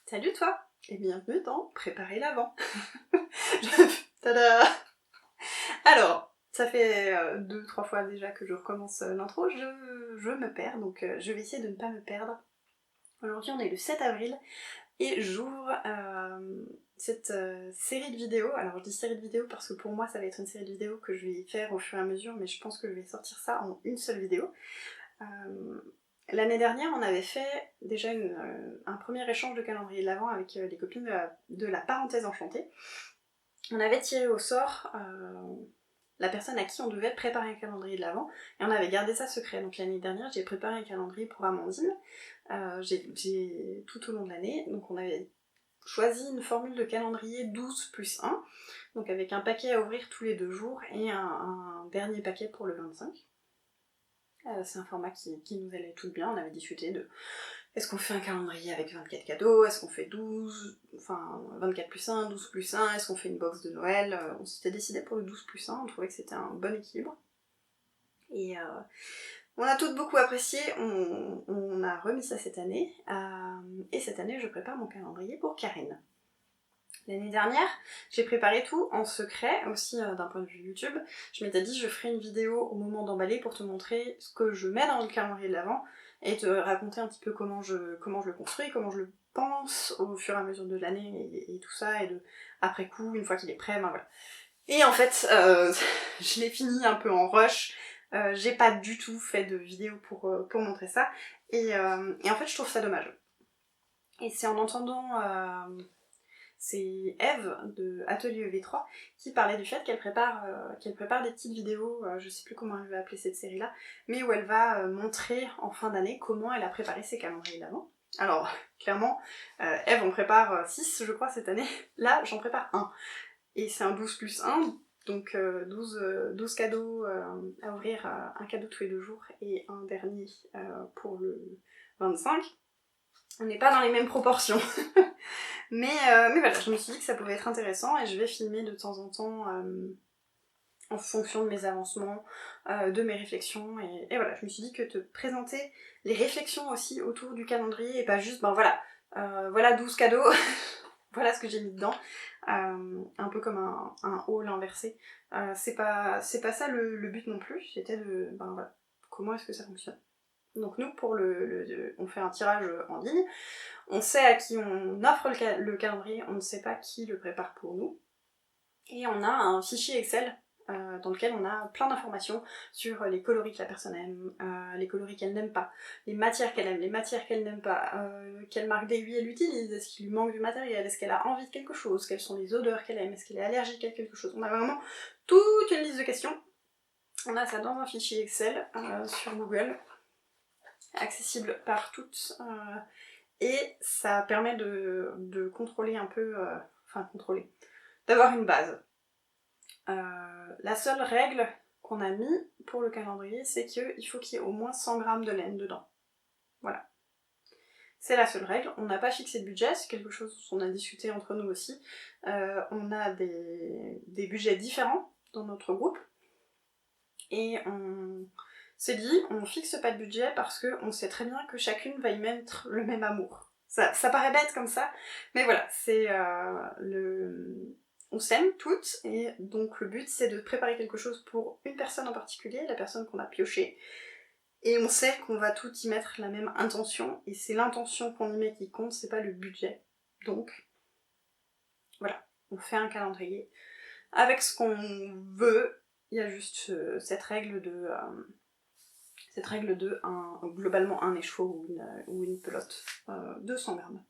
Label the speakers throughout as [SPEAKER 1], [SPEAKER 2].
[SPEAKER 1] Salut toi et bienvenue dans Préparer l'Avent. Tada. Alors, ça fait 2-3 fois déjà que je recommence l'intro, je me perds, donc je vais essayer de ne pas me perdre. Aujourd'hui on est le 7 avril et j'ouvre cette série de vidéos. Alors je dis série de vidéos parce que pour moi ça va être une série de vidéos que je vais faire au fur et à mesure, mais je pense que je vais sortir ça en une seule vidéo. L'année dernière, on avait fait déjà un premier échange de calendrier de l'Avent avec les copines de la parenthèse enchantée. On avait tiré au sort la personne à qui on devait préparer un calendrier de l'Avent et on avait gardé ça secret. Donc l'année dernière, j'ai préparé un calendrier pour Amandine j'ai tout au long de l'année. Donc on avait choisi une formule de calendrier 12+1, donc avec un paquet à ouvrir tous les 2 jours et un dernier paquet pour le 25. C'est un format qui nous allait tout bien. On avait discuté de est-ce qu'on fait un calendrier avec 24 cadeaux, est-ce qu'on fait 12, enfin 24+1, 12+1, est-ce qu'on fait une box de Noël. On s'était décidé pour le 12+1, on trouvait que c'était un bon équilibre. Et on a toutes beaucoup apprécié, on a remis ça cette année, et cette année je prépare mon calendrier pour Karine. L'année dernière, j'ai préparé tout en secret, aussi d'un point de vue YouTube. Je m'étais dit je ferai une vidéo au moment d'emballer pour te montrer ce que je mets dans le calendrier de l'Avent et te raconter un petit peu comment je le construis, comment je le pense au fur et à mesure de l'année et tout ça, et après coup, une fois qu'il est prêt, ben voilà. Et en fait, je l'ai fini un peu en rush, j'ai pas du tout fait de vidéo pour montrer ça, et en fait je trouve ça dommage. Et c'est en entendant... c'est Eve de Atelier EV3 qui parlait du fait qu'elle prépare des petites vidéos, je sais plus comment elle va appeler cette série-là, mais où elle va montrer en fin d'année comment elle a préparé ses calendriers d'avant. Alors, clairement, Eve en prépare 6, je crois, cette année. Là, j'en prépare 1. Et c'est un 12+1, donc 12 cadeaux à ouvrir, un cadeau tous les 2 jours et un dernier pour le 25. On n'est pas dans les mêmes proportions. mais voilà, je me suis dit que ça pouvait être intéressant et je vais filmer de temps en temps en fonction de mes avancements, de mes réflexions, et voilà, je me suis dit que te présenter les réflexions aussi autour du calendrier et pas juste, ben voilà, voilà 12 cadeaux, voilà ce que j'ai mis dedans, un peu comme un haul inversé. C'est pas ça le but non plus, c'était de, ben voilà, comment est-ce que ça fonctionne. Donc nous, pour on fait un tirage en ligne, on sait à qui on offre le calendrier, on ne sait pas qui le prépare pour nous. Et on a un fichier Excel dans lequel on a plein d'informations sur les coloris que la personne aime, les coloris qu'elle n'aime pas, les matières qu'elle aime, les matières qu'elle n'aime pas, quelle marque d'aiguille elle utilise, est-ce qu'il lui manque du matériel, est-ce qu'elle a envie de quelque chose, quelles sont les odeurs qu'elle aime, est-ce qu'elle est allergique à quelque chose. On a vraiment toute une liste de questions. On a ça dans un fichier Excel sur Google, accessible par toutes, et ça permet de contrôler un peu, d'avoir une base. La seule règle qu'on a mis pour le calendrier, c'est qu'il faut qu'il y ait au moins 100 grammes de laine dedans. Voilà. C'est la seule règle. On n'a pas fixé de budget, c'est quelque chose dont on a discuté entre nous aussi. On a des budgets différents dans notre groupe, et on s'est dit, on fixe pas de budget parce qu'on sait très bien que chacune va y mettre le même amour. Ça paraît bête comme ça, mais voilà, c'est on s'aime toutes, et donc le but c'est de préparer quelque chose pour une personne en particulier, la personne qu'on a piochée, et on sait qu'on va toutes y mettre la même intention, et c'est l'intention qu'on y met qui compte, c'est pas le budget. Donc, voilà, on fait un calendrier avec ce qu'on veut. Il y a juste cette règle de globalement un écheveau ou une pelote, 200 grammes.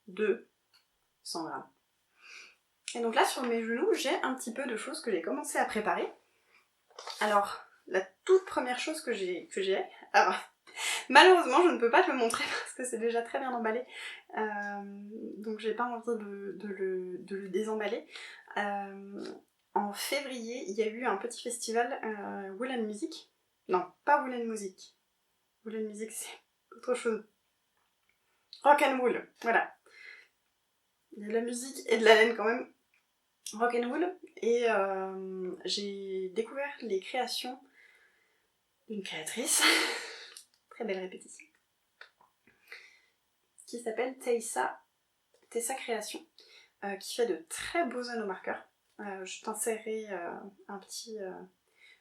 [SPEAKER 1] 200 grammes. Et donc là, sur mes genoux, j'ai un petit peu de choses que j'ai commencé à préparer. Alors, la toute première chose que j'ai, alors, malheureusement, je ne peux pas te le montrer parce que c'est déjà très bien emballé, donc j'ai pas envie de le désemballer. En février, il y a eu un petit festival Woolen Music. Non, pas Woolen Music. Woolen Music, c'est autre chose. Rock and Wool, voilà. Il y a de la musique et de la laine quand même. Rock and Wool, et j'ai découvert les créations d'une créatrice, très belle répétition, qui s'appelle Thaïsa Tessa Création, qui fait de très beaux anneaux marqueurs. Je t'insérerai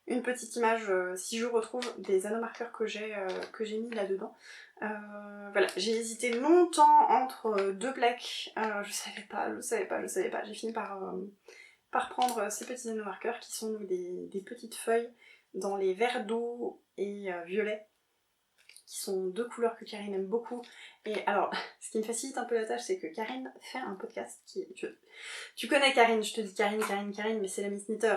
[SPEAKER 1] une petite image si je retrouve des anneaux marqueurs que j'ai mis là-dedans. Voilà, j'ai hésité longtemps entre deux plaques, je savais pas. J'ai fini par prendre ces petits anneaux marqueurs qui sont des petites feuilles dans les verts d'eau et violet, qui sont deux couleurs que Karine aime beaucoup. Et alors, ce qui me facilite un peu la tâche, c'est que Karine fait un podcast qui est... Tu connais Karine, je te dis Karine, mais c'est la Miss Knitter.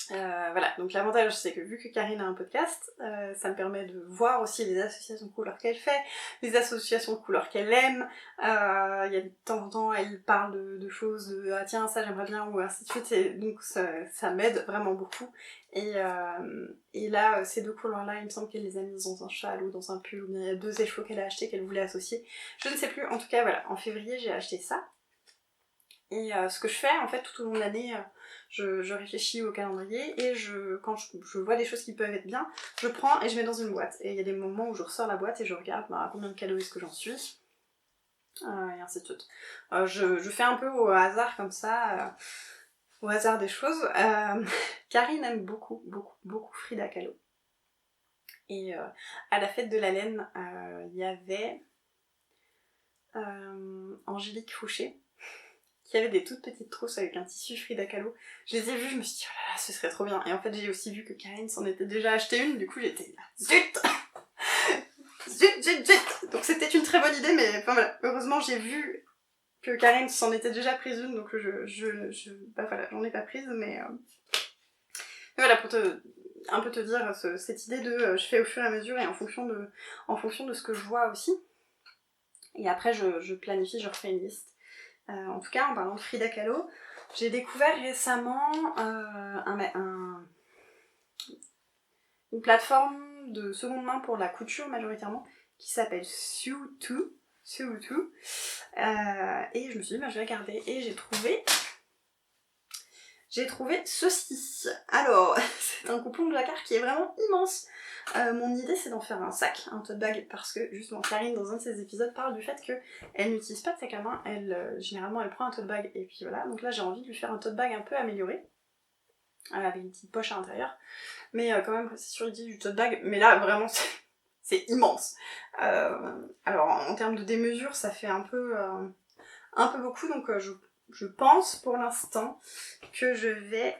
[SPEAKER 1] Voilà, donc l'avantage c'est que vu que Karine a un podcast, ça me permet de voir aussi les associations de couleurs qu'elle fait, les associations de couleurs qu'elle aime. Il y a de temps en temps elle parle de choses de ah tiens ça j'aimerais bien ou ainsi de suite, et donc ça m'aide vraiment beaucoup. Et là ces deux couleurs là il me semble qu'elle les a mises dans un châle ou dans un pull, ou bien il y a deux écheveaux qu'elle a acheté qu'elle voulait associer, je ne sais plus, en tout cas voilà, en février j'ai acheté ça. Et ce que je fais en fait tout au long de l'année, je réfléchis au calendrier et quand je vois des choses qui peuvent être bien, je prends et je mets dans une boîte. Et il y a des moments où je ressors la boîte et je regarde combien de cadeaux est-ce que j'en suis, et ainsi de suite. Je fais un peu au hasard comme ça, au hasard des choses. Karine aime beaucoup Frida Kahlo. Et à la fête de la laine, il y avait Angélique Fouché, qui avait des toutes petites trousses avec un tissu Frida Kahlo. Je les ai vues, je me suis dit, oh là là, ce serait trop bien. Et en fait, j'ai aussi vu que Karine s'en était déjà acheté une, du coup j'étais là, zut zut. Donc c'était une très bonne idée, mais enfin voilà, heureusement j'ai vu que Karine s'en était déjà prise une, donc voilà, j'en ai pas prise, mais voilà, pour un peu te dire cette idée de je fais au fur et à mesure et en fonction de ce que je vois aussi. Et après je planifie, je refais une liste. En tout cas, en parlant de Frida Kahlo, j'ai découvert récemment une plateforme de seconde main pour la couture majoritairement qui s'appelle Sew2. Et je me suis dit, je vais regarder et j'ai trouvé ceci. Alors, c'est un coupon de jacquard qui est vraiment immense. Mon idée c'est d'en faire un sac, un tote bag, parce que justement Karine dans un de ses épisodes parle du fait qu'elle n'utilise pas de sac à main, généralement elle prend un tote bag et puis voilà, donc là j'ai envie de lui faire un tote bag un peu amélioré, avec une petite poche à l'intérieur, mais quand même c'est sur l'idée du tote bag, mais là vraiment c'est immense. Alors en termes de démesure ça fait un peu beaucoup, donc je pense pour l'instant que je vais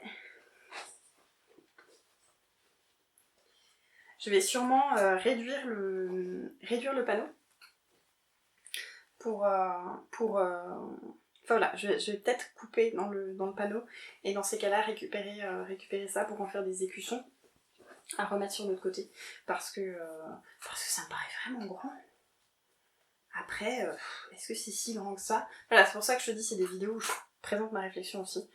[SPEAKER 1] sûrement réduire le panneau enfin voilà, je vais peut-être couper dans le panneau et dans ces cas-là récupérer ça pour en faire des écussons à remettre sur l'autre côté, parce que ça me paraît vraiment grand. Après, est-ce que c'est si grand que ça? Voilà, c'est pour ça que je te dis, c'est des vidéos où je présente ma réflexion aussi.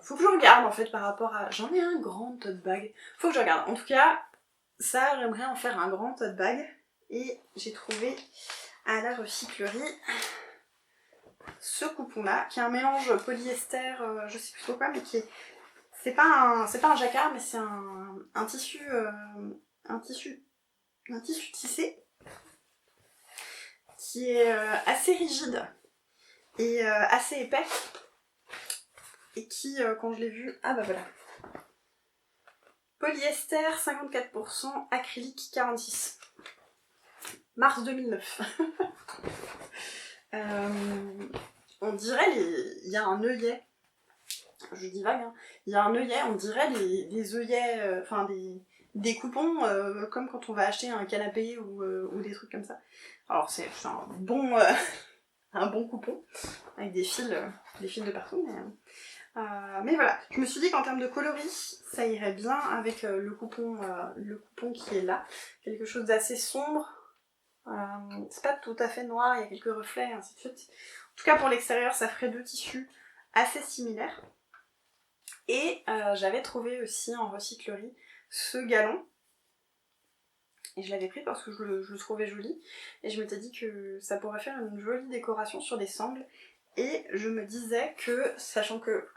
[SPEAKER 1] Faut que je regarde en fait par rapport à... J'en ai un grand tote bag, faut que je regarde. En tout cas, ça, j'aimerais en faire un grand tote bag. Et j'ai trouvé à la recyclerie ce coupon-là, qui est un mélange polyester, je sais plus trop quoi, mais qui est... C'est pas un jacquard, mais c'est un tissu tissé qui est assez rigide et assez épais, et qui, quand je l'ai vu... Ah bah voilà. Polyester 54%, acrylique 46%. Mars 2009. On dirait il y a un œillet. Je dis vague, hein. Il y a un œillet, on dirait des œillets, des coupons, comme quand on va acheter un canapé ou des trucs comme ça. Alors c'est un bon coupon, avec des fils de partout, mais voilà, je me suis dit qu'en termes de coloris, ça irait bien avec le coupon qui est là, quelque chose d'assez sombre. C'est pas tout à fait noir, il y a quelques reflets et ainsi de suite. En tout cas pour l'extérieur, ça ferait deux tissus assez similaires. Et j'avais trouvé aussi en recyclerie ce galon. Et je l'avais pris parce que je le trouvais joli. Et je m'étais dit que ça pourrait faire une jolie décoration sur des sangles. Et je me disais que, sachant que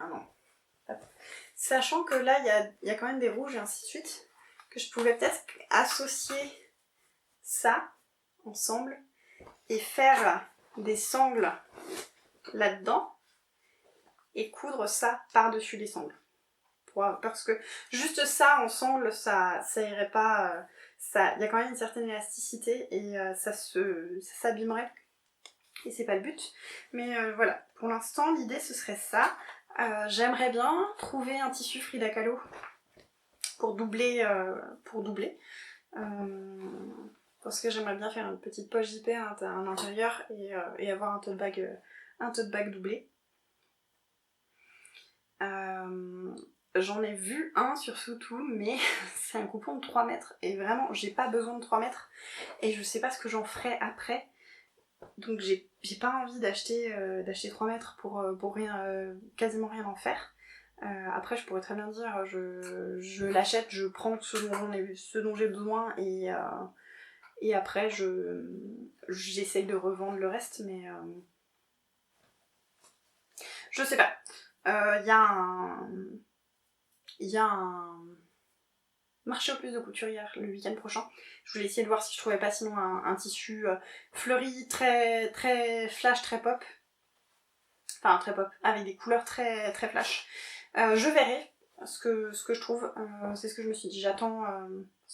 [SPEAKER 1] là il y a quand même des rouges et ainsi de suite, que je pouvais peut-être associer ça ensemble et faire des sangles là-dedans et coudre ça par-dessus les sangles. Parce que juste ça en sangle, ça irait pas. Il y a quand même une certaine élasticité et ça s'abîmerait. Et c'est pas le but. Mais voilà, pour l'instant, l'idée ce serait ça. J'aimerais bien trouver un tissu Frida Kahlo pour doubler. Parce que j'aimerais bien faire une petite poche zippée à l'intérieur et avoir un tote bag doublé. J'en ai vu un sur Soutou, mais c'est un coupon de 3 mètres. Et vraiment, j'ai pas besoin de 3 mètres. Et je sais pas ce que j'en ferai après. Donc j'ai pas envie d'acheter 3 mètres pour rien, quasiment rien en faire. Après, je pourrais très bien dire, je l'achète, je prends ce dont j'ai besoin et après, j'essaye de revendre le reste, mais je sais pas. Il y a un marché aux puces de couturière le week-end prochain. Je voulais essayer de voir si je trouvais pas sinon un tissu fleuri, très, très flash, très pop. Enfin, très pop, avec des couleurs très, très flash. Je verrai ce que je trouve. C'est ce que je me suis dit. J'attends.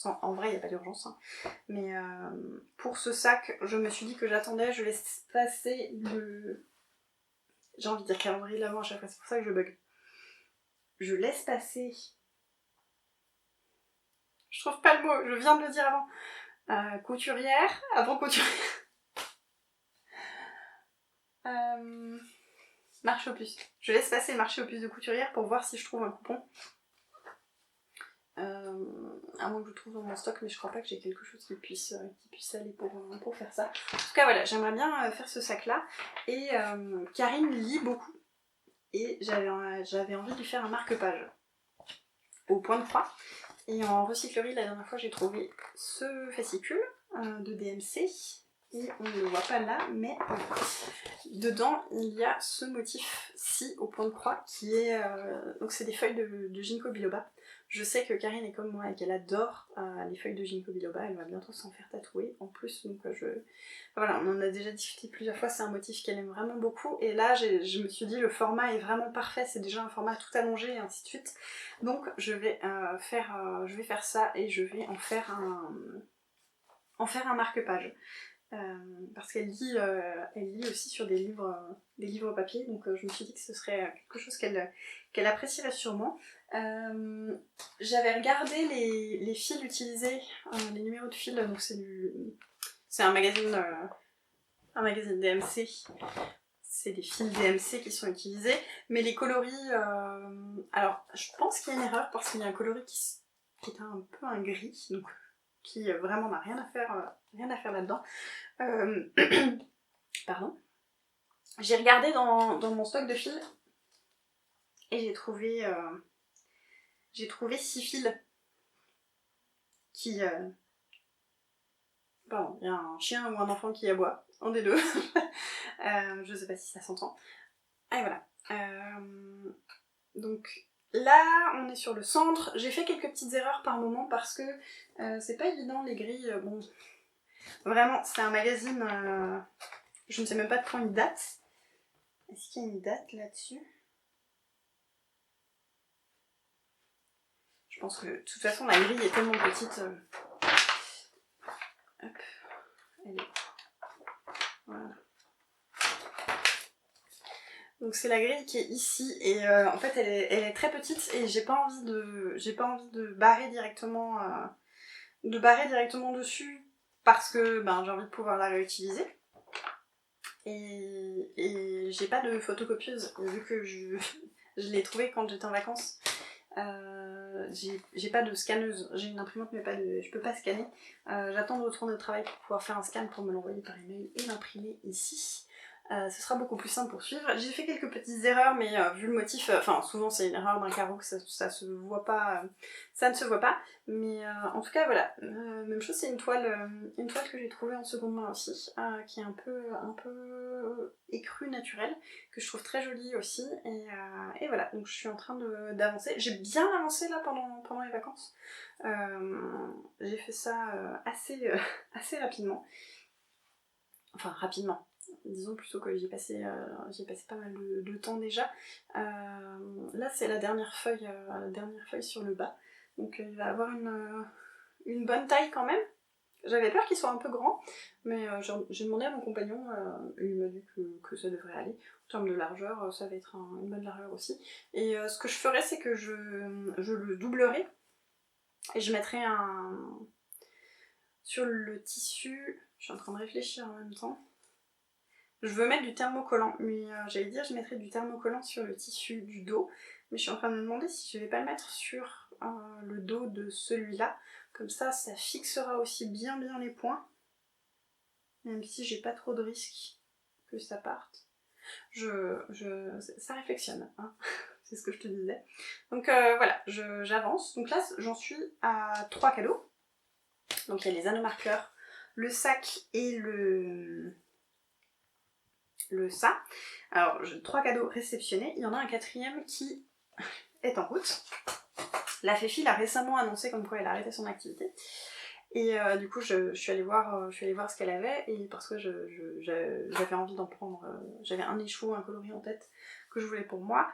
[SPEAKER 1] En vrai, il n'y a pas d'urgence. Hein. Mais pour ce sac, je me suis dit que j'attendais. Je laisse passer le. J'ai envie de dire calendrier de l'avant à chaque fois. C'est pour ça que je bug. Je laisse passer. Je trouve pas le mot. Je viens de le dire avant. Couturière. Avant couturière. Marché aux puces. Je laisse passer le marché aux puces de couturière pour voir si je trouve un coupon. À moins que je trouve dans mon stock, mais je crois pas que j'ai quelque chose qui puisse aller pour faire ça. En tout cas, voilà, j'aimerais bien faire ce sac-là. Et Karine lit beaucoup. Et j'avais envie de lui faire un marque-page au point de croix. Et en recyclerie, la dernière fois, j'ai trouvé ce fascicule de DMC. Et on ne le voit pas là, mais dedans, il y a ce motif-ci au point de croix qui est... donc c'est des feuilles de ginkgo biloba. Je sais que Karine est comme moi et qu'elle adore les feuilles de ginkgo biloba. Elle va bientôt s'en faire tatouer en plus. Donc voilà, on en a déjà discuté plusieurs fois. C'est un motif qu'elle aime vraiment beaucoup. Et là, je me suis dit, le format est vraiment parfait. C'est déjà un format tout allongé et ainsi de suite. Donc je vais faire ça et je vais en faire un marque-page. Parce qu'elle lit aussi sur des livres papier, donc je me suis dit que ce serait quelque chose qu'elle apprécierait sûrement. J'avais regardé les fils utilisés, les numéros de fils, donc c'est un magazine DMC. C'est des fils DMC qui sont utilisés, mais les coloris, alors je pense qu'il y a une erreur parce qu'il y a un coloris qui est un peu un gris, donc qui vraiment n'a rien à faire là-dedans. Pardon. J'ai regardé dans mon stock de fils et j'ai trouvé 6 fils qui... Pardon, il y a un chien ou un enfant qui aboie, un des deux. Je sais pas si ça s'entend. Et voilà. Donc là, on est sur le centre. J'ai fait quelques petites erreurs par moment parce que c'est pas évident les grilles. Bon, vraiment, c'est un magazine. Je ne sais même pas de quand il date. Est-ce qu'il y a une date là-dessus ? Je pense que de toute façon la grille est tellement petite. Hop, elle est. Voilà. Donc c'est la grille qui est ici et en fait elle est très petite et j'ai pas envie de barrer directement dessus parce que j'ai envie de pouvoir la réutiliser. Et j'ai pas de photocopieuse vu que je l'ai trouvée quand j'étais en vacances. J'ai pas de scanneuse, j'ai une imprimante mais je peux pas scanner. J'attends de retourner au travail pour pouvoir faire un scan pour me l'envoyer par email et l'imprimer ici. Ce sera beaucoup plus simple pour suivre. J'ai fait quelques petites erreurs, mais vu le motif, souvent c'est une erreur d'un carreau que ça se voit pas, ça ne se voit pas. Mais en tout cas voilà, même chose, c'est une toile que j'ai trouvée en seconde main aussi, qui est un peu écrue naturelle, que je trouve très jolie aussi. Et voilà, donc je suis en train d'avancer. J'ai bien avancé là pendant les vacances. J'ai fait ça assez rapidement. Enfin rapidement. disons plutôt que j'y ai passé pas mal de temps déjà. Là c'est la dernière feuille sur le bas, donc il va avoir une bonne taille quand même. J'avais peur qu'il soit un peu grand, mais j'ai demandé à mon compagnon, et il m'a dit que ça devrait aller. En termes de largeur, ça va être une bonne largeur aussi. Et ce que je ferai, c'est que je le doublerai, et je mettrai sur le tissu, je suis en train de réfléchir en même temps. Je veux mettre du thermocollant, mais j'allais dire je mettrais du thermocollant sur le tissu du dos, mais je suis en train de me demander si je vais pas le mettre sur le dos de celui-là, comme ça fixera aussi bien les points, même si j'ai pas trop de risques que ça parte. Ça réflexionne, hein. C'est ce que je te disais. Donc voilà, j'avance. Donc là j'en suis à 3 cadeaux. Donc il y a les anneaux marqueurs, le sac et le ça. Alors, 3 cadeaux réceptionnés. Il y en a un 4e qui est en route. La Féfi l'a récemment annoncé comme quoi elle arrêtait son activité. Et du coup, je suis allée voir ce qu'elle avait, et parce que j'avais envie d'en prendre. J'avais un écheveau, un coloris en tête que je voulais pour moi.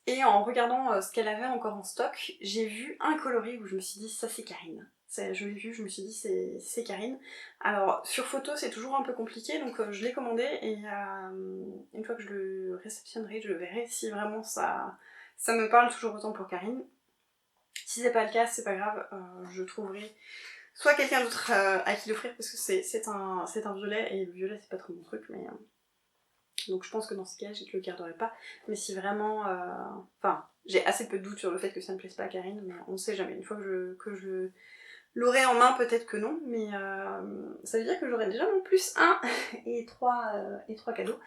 [SPEAKER 1] Et en regardant ce qu'elle avait encore en stock, j'ai vu un coloris où je me suis dit, ça c'est Karine. Je l'ai vu, je me suis dit c'est Karine. Alors sur photo c'est toujours un peu compliqué, donc je l'ai commandé, et une fois que je le réceptionnerai, je verrai si vraiment ça me parle toujours autant pour Karine. Si c'est pas le cas, c'est pas grave, je trouverai soit quelqu'un d'autre à qui l'offrir, parce que c'est un violet, et le violet c'est pas trop mon truc, mais donc je pense que dans ce cas je ne le garderai pas. Mais si vraiment, enfin j'ai assez peu de doutes sur le fait que ça ne plaise pas à Karine, mais on ne sait jamais. Une fois que je l'aurai en main, peut-être que non, mais ça veut dire que j'aurai déjà mon plus 1 et 3 cadeaux.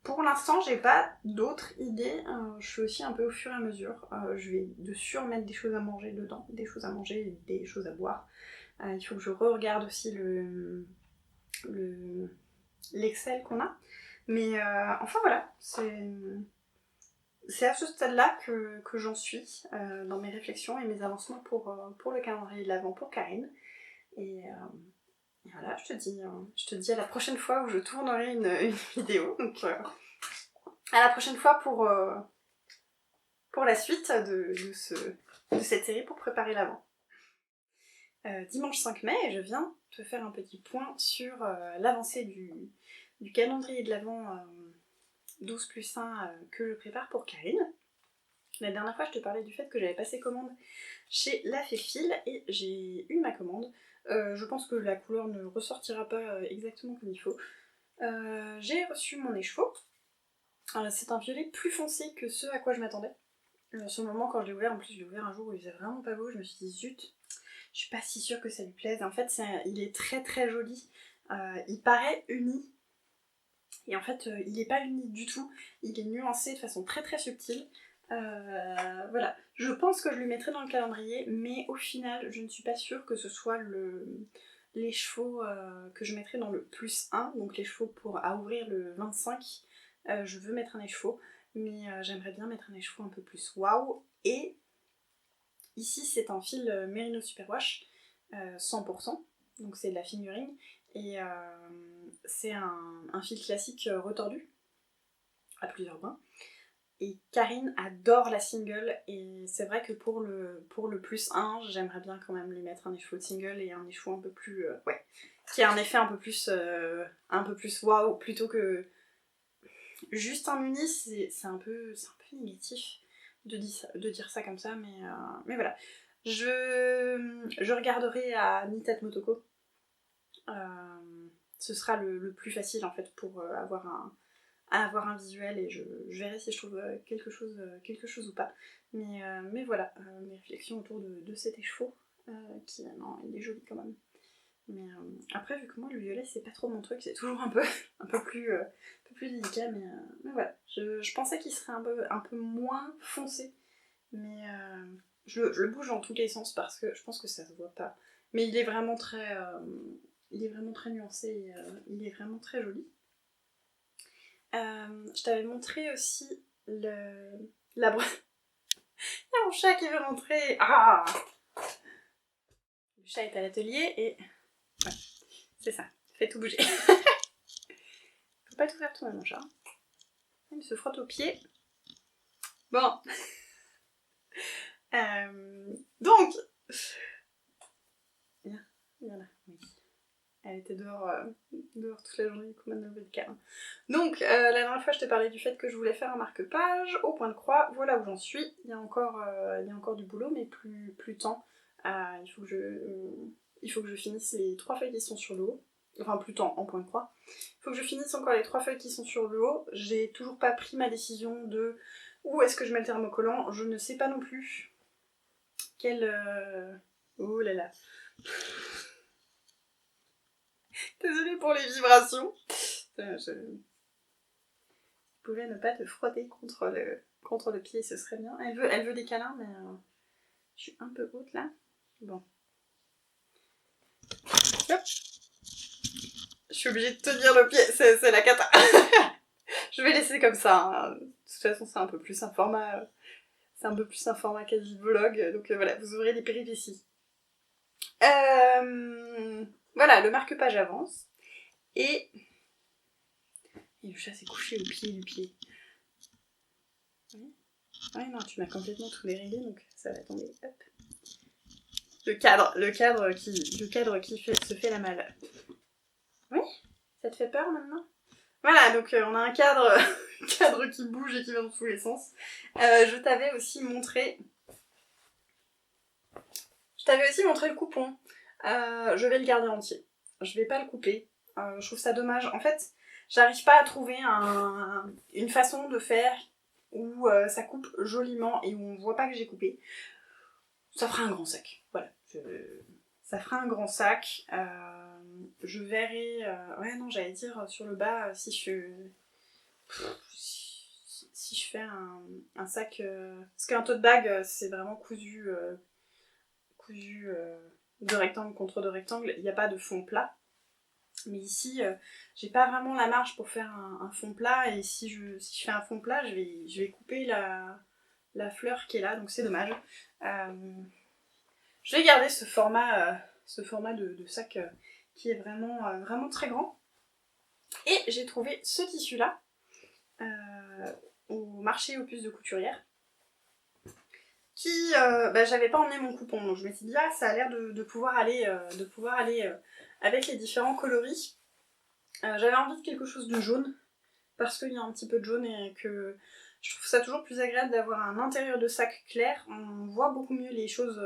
[SPEAKER 1] Pour l'instant, j'ai pas d'autres idées, je suis aussi un peu au fur et à mesure. Je vais de sûr mettre des choses à manger dedans, des choses à manger et des choses à boire. Il faut que je re-regarde aussi l'Excel qu'on a. Mais enfin voilà, c'est à ce stade-là que j'en suis dans mes réflexions et mes avancements pour le calendrier de l'Avent pour Karine. Et voilà, je te dis à la prochaine fois où je tournerai une vidéo. Donc à la prochaine fois pour la suite de cette série pour préparer l'Avent. Dimanche 5 mai, et je viens te faire un petit point sur l'avancée du calendrier de l'Avent 12+1 que je prépare pour Karine. La dernière fois, je te parlais du fait que j'avais passé commande chez La Féfile et j'ai eu ma commande. Je pense que la couleur ne ressortira pas exactement comme il faut. J'ai reçu mon écheveau. C'est un violet plus foncé que ce à quoi je m'attendais. Sur le moment, quand je l'ai ouvert, en plus je l'ai ouvert un jour où il faisait vraiment pas beau, je me suis dit zut, je suis pas si sûre que ça lui plaise. En fait, il est très très joli. Il paraît uni. Et en fait, il n'est pas uni du tout. Il est nuancé de façon très très subtile. Voilà. Je pense que je lui mettrai dans le calendrier, mais au final, je ne suis pas sûre que ce soit les chevaux que je mettrai dans le plus 1, donc les chevaux à ouvrir le 25. Je veux mettre un écheveau, mais j'aimerais bien mettre un écheveau un peu plus waouh. Et ici, c'est un fil Merino Superwash 100%, donc c'est de la fingering, et c'est un fil classique retordu à plusieurs brins. Et Karine adore la single, et c'est vrai que pour le plus 1, j'aimerais bien quand même lui mettre un écheveau de single et un écheveau un peu plus qui a un effet un peu plus waouh, plutôt que juste un uni. C'est un peu négatif de dire ça comme ça, mais voilà. Je regarderai à Nitate Motoko. Ce sera le plus facile en fait pour avoir un visuel, et je verrai si je trouve quelque chose ou pas. Mais voilà, mes réflexions autour de cet écheveau, qui, non, il est joli quand même. Mais après, vu que moi le violet c'est pas trop mon truc, c'est toujours un peu plus délicat, mais voilà. Je pensais qu'il serait un peu moins foncé, mais je le bouge dans tous les sens parce que je pense que ça se voit pas. Mais il est vraiment très nuancé, et il est vraiment très joli. Je t'avais montré aussi la brosse. Il y a mon chat qui veut rentrer. Le chat est à l'atelier et ouais, c'est ça. Fais tout bouger. Faut pas tout faire tourner mon chat. Il se frotte aux pieds. Bon. Donc. Voilà, oui. Elle était dehors toute la journée, du coup maintenant elle veut du calme. Donc la dernière fois je t'ai parlé du fait que je voulais faire un marque-page au point de croix, voilà où j'en suis. Il y a encore du boulot mais plus tant. Il faut que je finisse les 3 feuilles qui sont sur le haut. Enfin plus tant en point de croix. Il faut que je finisse encore les 3 feuilles qui sont sur le haut. J'ai toujours pas pris ma décision de où est-ce que je mets le thermocollant. Je ne sais pas non plus Oh là là. Désolée pour les vibrations. Je pouvais ne pas te frotter contre le pied, ce serait bien. Elle veut des câlins, mais je suis un peu haute là. Bon. Hop. Je suis obligée de tenir le pied, c'est la cata. Je vais laisser comme ça. Hein. De toute façon, c'est un peu plus un format. C'est un peu plus un format quasi vlog, donc voilà, vous aurez les péripéties. Voilà, le marque-page avance. Et le chat s'est couché au pied du pied. Ouais, non, tu m'as complètement tout déréglé, donc ça va tomber. Hop. Le cadre qui se fait la malle. Oui? Ça te fait peur maintenant? Voilà, donc on a un cadre qui bouge et qui va dans tous les sens. Je t'avais aussi montré le coupon. Je vais le garder entier. Je vais pas le couper. Je trouve ça dommage. En fait, j'arrive pas à trouver une façon de faire où ça coupe joliment et où on voit pas que j'ai coupé. Ça fera un grand sac. Voilà. Ça fera un grand sac. Je verrai... Ouais, non, j'allais dire sur le bas, si je fais un sac... Parce qu'un tote bag, c'est vraiment cousu de rectangle contre de rectangle. Il n'y a pas de fond plat. Mais ici, j'ai pas vraiment la marge pour faire un fond plat. Et si je fais un fond plat, je vais couper la fleur qui est là. Donc c'est dommage. Je vais garder ce format de sac qui est vraiment, vraiment très grand. Et j'ai trouvé ce tissu-là au marché aux puces de couturière. Qui, j'avais pas emmené mon coupon, donc je me suis dit, ça a l'air de pouvoir aller, avec les différents coloris. J'avais envie de quelque chose de jaune, parce qu'il y a un petit peu de jaune et que je trouve ça toujours plus agréable d'avoir un intérieur de sac clair. On voit beaucoup mieux les choses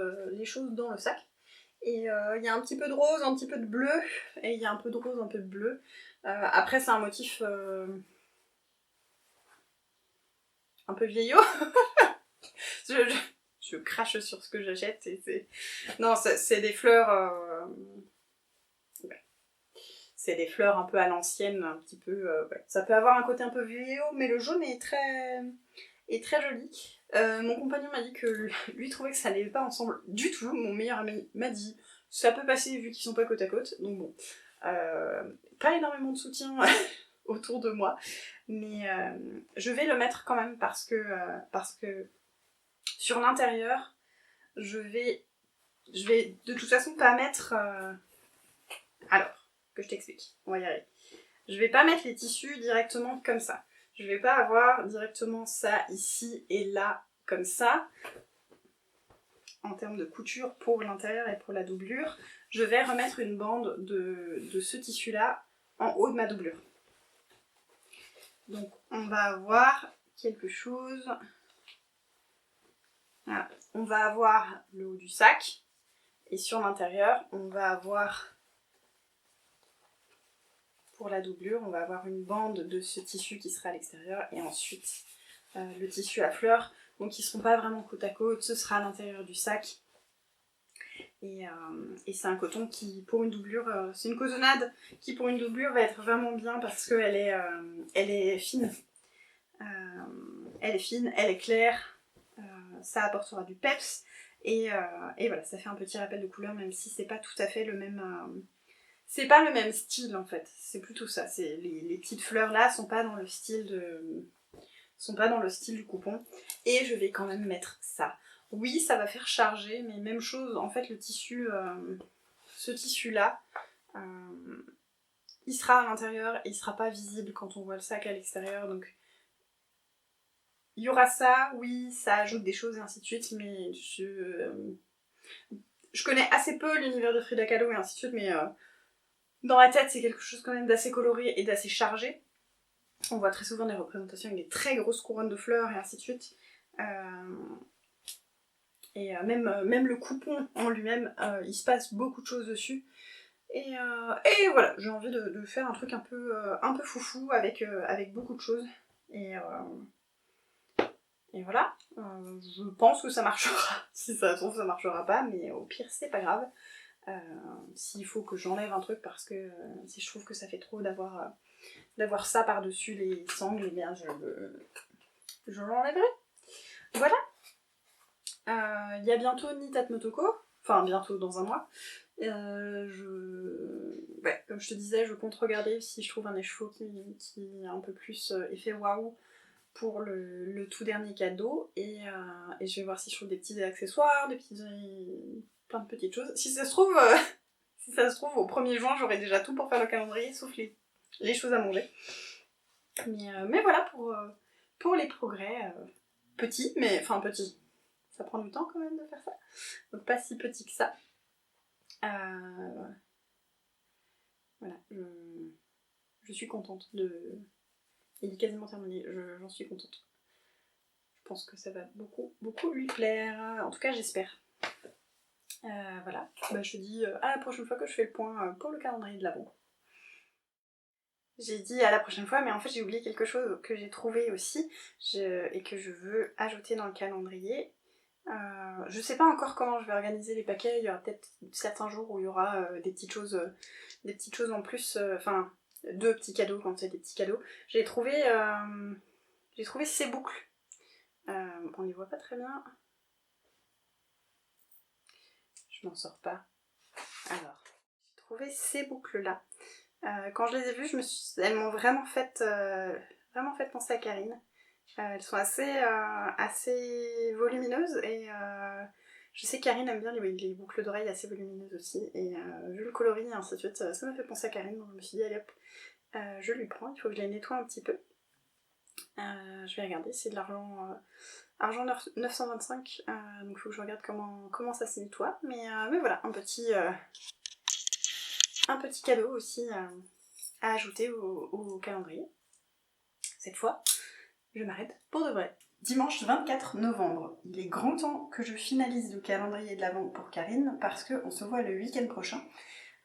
[SPEAKER 1] dans le sac. Et il y a un petit peu de rose, un petit peu de bleu, et il y a un peu de rose, un peu de bleu. Après, c'est un motif un peu vieillot. Je crache sur ce que j'achète. Non, c'est des fleurs... Ouais. C'est des fleurs un peu à l'ancienne, un petit peu... Ouais. Ça peut avoir un côté un peu vieillot, mais le jaune est très joli. Mon compagnon m'a dit que lui trouvait que ça n'allait pas ensemble du tout. Mon meilleur ami m'a dit ça peut passer vu qu'ils sont pas côte à côte. Donc bon, pas énormément de soutien autour de moi, mais je vais le mettre quand même parce que sur l'intérieur, je vais de toute façon pas mettre... Alors, que je t'explique, on va y arriver. Je vais pas mettre les tissus directement comme ça. Je vais pas avoir directement ça ici et là, comme ça. En termes de couture pour l'intérieur et pour la doublure, je vais remettre une bande de ce tissu-là en haut de ma doublure. Donc on va avoir quelque chose... Voilà. On va avoir le haut du sac, et sur l'intérieur, on va avoir... Pour la doublure, on va avoir une bande de ce tissu qui sera à l'extérieur, et ensuite le tissu à fleurs. Donc ils ne seront pas vraiment côte à côte, ce sera à l'intérieur du sac. Et c'est un coton qui, pour une doublure, c'est une cotonnade qui pour une doublure va être vraiment bien parce qu'elle est fine. Elle est fine, elle est claire, ça apportera du peps. Et voilà, ça fait un petit rappel de couleur, même si c'est pas tout à fait le même... c'est pas le même style en fait, c'est plutôt ça. Les petites fleurs là sont pas dans le style du coupon. Et je vais quand même mettre ça. Oui, ça va faire charger, mais même chose, en fait le tissu, ce tissu là, il sera à l'intérieur et il sera pas visible quand on voit le sac à l'extérieur, donc il y aura ça, oui, ça ajoute des choses et ainsi de suite, mais je connais assez peu l'univers de Frida Kahlo et ainsi de suite, mais dans la tête c'est quelque chose quand même d'assez coloré et d'assez chargé. On voit très souvent des représentations avec des très grosses couronnes de fleurs et ainsi de suite. Même le coupon en lui-même, il se passe beaucoup de choses dessus. Et voilà, j'ai envie de faire un truc un peu foufou avec beaucoup de choses. Et voilà, je pense que ça marchera. Si ça se trouve, ça marchera pas, mais au pire, c'est pas grave. S'il faut que j'enlève un truc parce que si je trouve que ça fait trop d'avoir ça par-dessus les sangles, eh bien je l'enlèverai. Voilà. Il y a bientôt Nitat Motoko, enfin bientôt dans un mois. Ouais, comme je te disais, je compte regarder si je trouve un écheveau qui a un peu plus effet waouh pour le tout dernier cadeau, et je vais voir si je trouve des petits accessoires, plein de petites choses. Si ça se trouve, au 1er juin, j'aurai déjà tout pour faire le calendrier, sauf les choses à manger. Mais voilà pour les progrès petits, mais enfin petits. Ça prend du temps quand même de faire ça. Donc pas si petit que ça. Voilà, je suis contente de... Il est quasiment terminé, j'en suis contente. Je pense que ça va beaucoup, beaucoup lui plaire. En tout cas, j'espère. Voilà, bah, je te dis à la prochaine fois que je fais le point pour le calendrier de l'Avent. J'ai dit à la prochaine fois, mais en fait j'ai oublié quelque chose que j'ai trouvé aussi et que je veux ajouter dans le calendrier. Je sais pas encore comment je vais organiser les paquets, il y aura peut-être certains jours où il y aura des petites choses en plus, enfin 2 petits cadeaux quand c'est des petits cadeaux. J'ai trouvé ces boucles. On les voit pas très bien. Je m'en sors pas. Alors, j'ai trouvé ces boucles là. Quand je les ai vues, elles m'ont vraiment fait penser à Karine. Elles sont assez volumineuses et je sais que Karine aime bien les boucles d'oreilles assez volumineuses aussi, et vu le coloris et ainsi de suite, ça m'a fait penser à Karine, donc je me suis dit allez hop, je lui prends, il faut que je les nettoie un petit peu. Je vais regarder, c'est de l'argent argent 925, donc il faut que je regarde comment ça se nettoie, mais voilà, un petit cadeau aussi à ajouter au calendrier. Cette fois, je m'arrête pour de vrai. Dimanche 24 novembre, il est grand temps que je finalise le calendrier de l'Avent pour Karine parce qu'on se voit le week-end prochain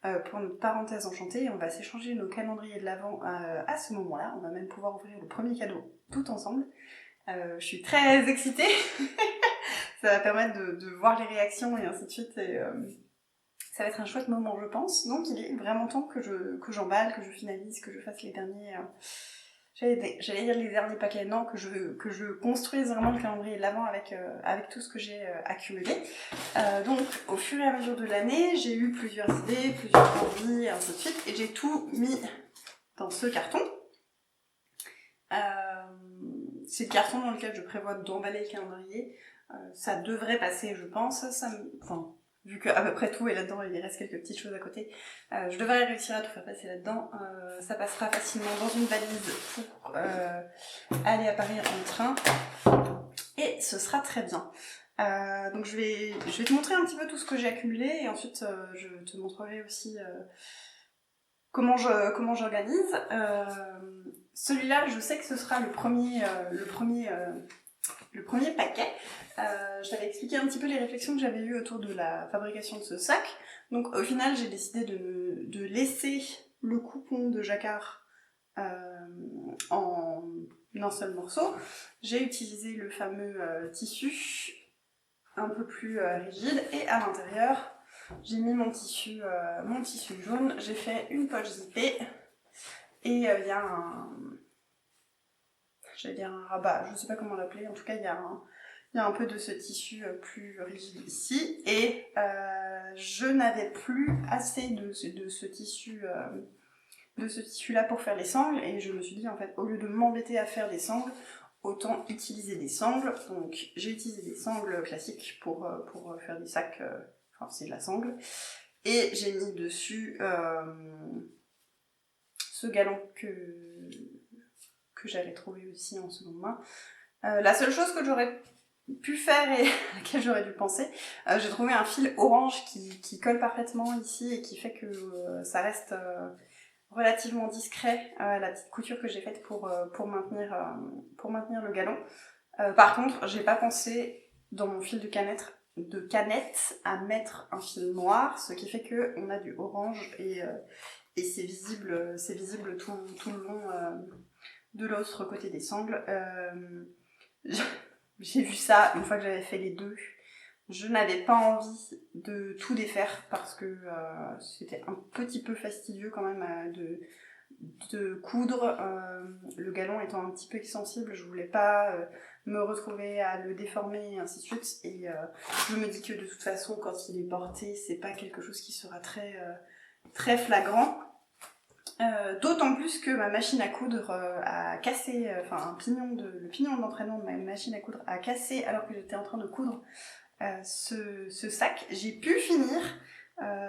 [SPEAKER 1] pour notre parenthèse enchantée. On va s'échanger nos calendriers de l'Avent à ce moment-là. On va même pouvoir ouvrir le premier cadeau tout ensemble. Je suis très excitée. Ça va permettre de voir les réactions et ainsi de suite. Et, ça va être un chouette moment, je pense. Donc il est vraiment temps que j'emballe, que je finalise, que je fasse les derniers... J'allais dire les derniers paquets, non, que je construise vraiment le calendrier de l'Avent avec tout ce que j'ai accumulé. Donc, au fur et à mesure de l'année, j'ai eu plusieurs idées, plusieurs envies, et ainsi de suite, et j'ai tout mis dans ce carton. C'est le carton dans lequel je prévois d'emballer le calendrier. Ça devrait passer, je pense. Vu qu'à peu près tout est là-dedans, il reste quelques petites choses à côté. Je devrais réussir à tout faire passer là-dedans. Ça passera facilement dans une valise pour aller à Paris en train. Et ce sera très bien. Donc je vais te montrer un petit peu tout ce que j'ai accumulé et ensuite je te montrerai aussi comment j'organise. Celui-là, je sais que ce sera le premier paquet. Je t'avais expliqué un petit peu les réflexions que j'avais eues autour de la fabrication de ce sac. Donc au final, j'ai décidé de laisser le coupon de jacquard en un seul morceau. J'ai utilisé le fameux tissu un peu plus rigide, et à l'intérieur, j'ai mis mon tissu jaune. J'ai fait une poche zippée et il y a un rabat, je sais pas comment l'appeler, en tout cas il y a un peu de ce tissu plus rigide ici, et je n'avais plus assez de ce tissu là pour faire les sangles, et je me suis dit en fait, au lieu de m'embêter à faire des sangles, autant utiliser des sangles. Donc j'ai utilisé des sangles classiques pour faire des sacs, c'est de la sangle, et j'ai mis dessus ce galon que j'avais trouvé aussi en seconde main. La seule chose que j'aurais pu faire et à laquelle j'aurais dû penser, j'ai trouvé un fil orange qui colle parfaitement ici et qui fait que ça reste relativement discret, la petite couture que j'ai faite pour maintenir le galon. Par contre, j'ai pas pensé dans mon fil de canette à mettre un fil noir, ce qui fait que on a du orange et c'est visible tout le long de l'autre côté des sangles. J'ai vu ça une fois que j'avais fait les deux. Je n'avais pas envie de tout défaire parce que c'était un petit peu fastidieux quand même de coudre. Le galon étant un petit peu extensible, je voulais pas me retrouver à le déformer et ainsi de suite. Et je me dis que de toute façon, quand il est porté, c'est pas quelque chose qui sera très flagrant. D'autant plus que ma machine à coudre a cassé, le pignon d'entraînement de ma machine à coudre a cassé alors que j'étais en train de coudre ce sac. J'ai pu finir,